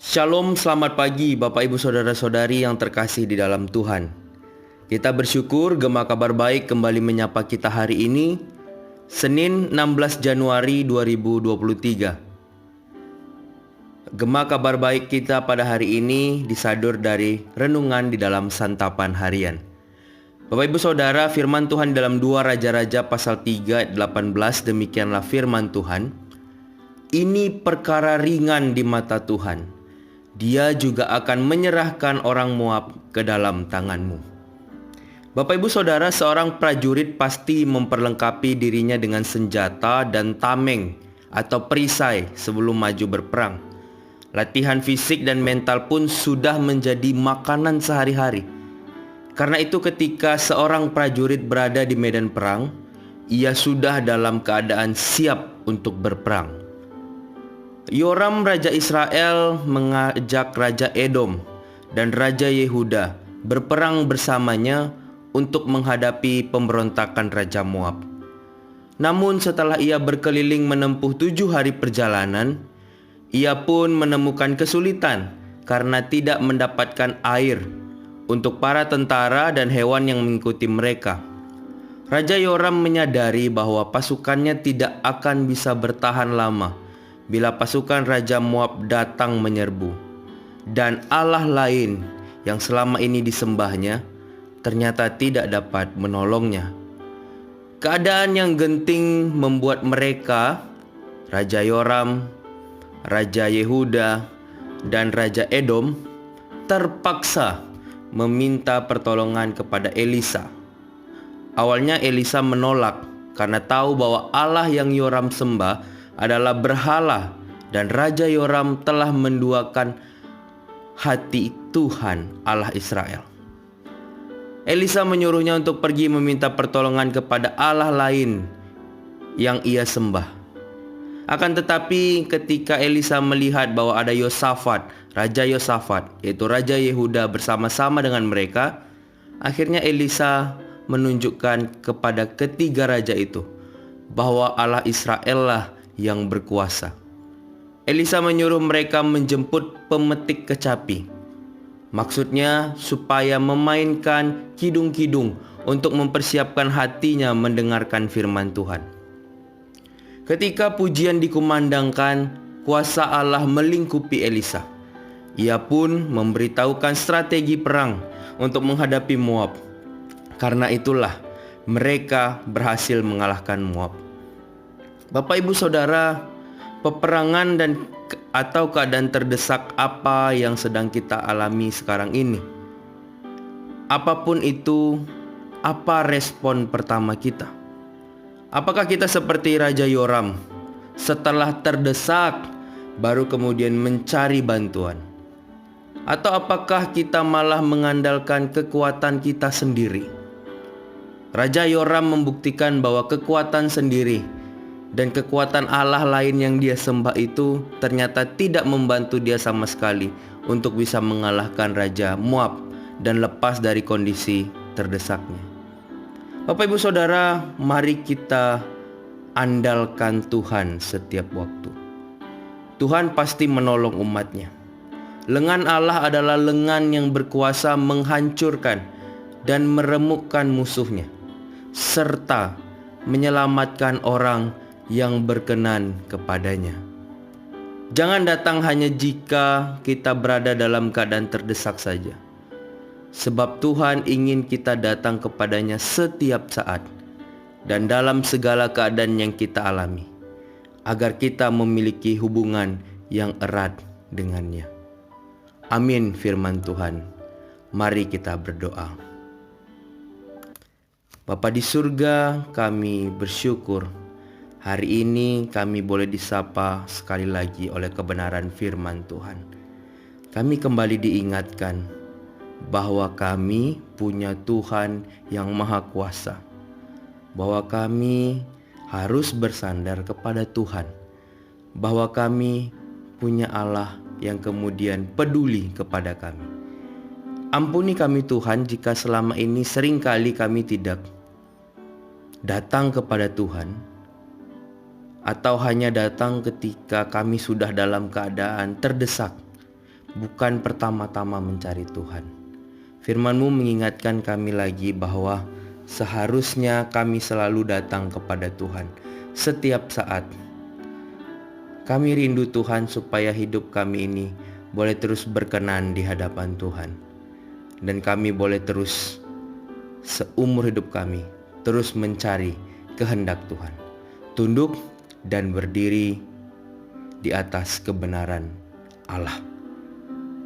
Shalom, selamat pagi Bapak Ibu Saudara-saudari yang terkasih di dalam Tuhan. Kita bersyukur Gema Kabar Baik kembali menyapa kita hari ini, Senin 16 Januari 2023. Gema Kabar Baik kita pada hari ini disadur dari renungan di dalam santapan harian. Bapak Ibu Saudara, firman Tuhan dalam 2 Raja-Raja pasal 3 ayat 18, demikianlah firman Tuhan. Ini perkara ringan di mata Tuhan. Dia juga akan menyerahkan orang Moab ke dalam tanganmu. Bapak Ibu Saudara, seorang prajurit pasti memperlengkapi dirinya dengan senjata dan tameng atau perisai sebelum maju berperang. Latihan fisik dan mental pun sudah menjadi makanan sehari-hari. Karena itu ketika seorang prajurit berada di medan perang, ia sudah dalam keadaan siap untuk berperang. Yoram Raja Israel mengajak Raja Edom dan Raja Yehuda berperang bersamanya untuk menghadapi pemberontakan Raja Moab. Namun setelah ia berkeliling menempuh 7 hari perjalanan, ia pun menemukan kesulitan karena tidak mendapatkan air untuk para tentara dan hewan yang mengikuti mereka. Raja Yoram menyadari bahwa pasukannya tidak akan bisa bertahan lama bila pasukan Raja Moab datang menyerbu, dan Allah lain yang selama ini disembahnya ternyata tidak dapat menolongnya. Keadaan yang genting membuat mereka, Raja Yoram, Raja Yehuda, dan Raja Edom, terpaksa meminta pertolongan kepada Elisa. Awalnya Elisa menolak karena tahu bahwa Allah yang Yoram sembah adalah berhala, dan Raja Yoram telah menduakan hati Tuhan Allah Israel. Elisa menyuruhnya untuk pergi meminta pertolongan kepada Allah lain yang ia sembah. Akan tetapi ketika Elisa melihat bahwa ada Yosafat, Raja Yosafat, yaitu Raja Yehuda bersama-sama dengan mereka, akhirnya Elisa menunjukkan kepada ketiga raja itu bahwa Allah Israel lah yang berkuasa. Elisa menyuruh mereka menjemput pemetik kecapi. Maksudnya supaya memainkan kidung-kidung untuk mempersiapkan hatinya mendengarkan firman Tuhan. Ketika pujian dikumandangkan, kuasa Allah melingkupi Elisa. Ia pun memberitahukan strategi perang untuk menghadapi Moab. Karena itulah mereka berhasil mengalahkan Moab. Bapak Ibu Saudara, peperangan atau keadaan terdesak apa yang sedang kita alami sekarang ini? Apapun itu, apa respon pertama kita? Apakah kita seperti Raja Yoram, setelah terdesak baru kemudian mencari bantuan? Atau apakah kita malah mengandalkan kekuatan kita sendiri? Raja Yoram membuktikan bahwa kekuatan sendiri dan kekuatan Allah lain yang dia sembah itu ternyata tidak membantu dia sama sekali untuk bisa mengalahkan Raja Moab dan lepas dari kondisi terdesaknya. Bapak Ibu Saudara, mari kita andalkan Tuhan setiap waktu. Tuhan pasti menolong umatnya. Lengan Allah adalah lengan yang berkuasa menghancurkan dan meremukkan musuhnya, serta menyelamatkan orang yang berkenan kepadanya. Jangan datang hanya jika kita berada dalam keadaan terdesak saja, sebab Tuhan ingin kita datang kepadanya setiap saat dan dalam segala keadaan yang kita alami, agar kita memiliki hubungan yang erat dengannya. Amin firman Tuhan. Mari kita berdoa. Bapa di surga, kami bersyukur hari ini kami boleh disapa sekali lagi oleh kebenaran firman Tuhan. Kami kembali diingatkan bahwa kami punya Tuhan yang Maha Kuasa, bahwa kami harus bersandar kepada Tuhan, bahwa kami punya Allah yang kemudian peduli kepada kami. Ampuni kami Tuhan jika selama ini seringkali kami tidak datang kepada Tuhan, atau hanya datang ketika kami sudah dalam keadaan terdesak, bukan pertama-tama mencari Tuhan. Firman-Mu mengingatkan kami lagi bahwa seharusnya kami selalu datang kepada Tuhan setiap saat. Kami rindu Tuhan supaya hidup kami ini boleh terus berkenan di hadapan Tuhan. Dan kami boleh terus seumur hidup kami terus mencari kehendak Tuhan, tunduk dan berdiri di atas kebenaran Allah.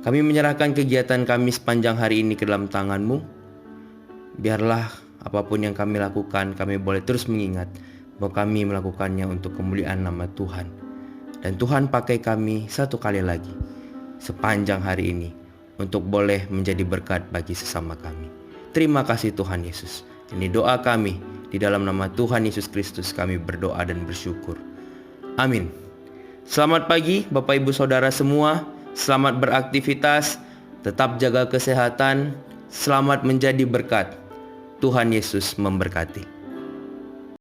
Kami menyerahkan kegiatan kami sepanjang hari ini ke dalam tangan-Mu. Biarlah apapun yang kami lakukan, kami boleh terus mengingat bahwa kami melakukannya untuk kemuliaan nama Tuhan. Dan Tuhan pakai kami satu kali lagi sepanjang hari ini untuk boleh menjadi berkat bagi sesama kami. Terima kasih Tuhan Yesus. Ini doa kami, di dalam nama Tuhan Yesus Kristus kami berdoa dan bersyukur. Amin. Selamat pagi Bapak Ibu Saudara semua. Selamat beraktivitas, tetap jaga kesehatan, selamat menjadi berkat. Tuhan Yesus memberkati.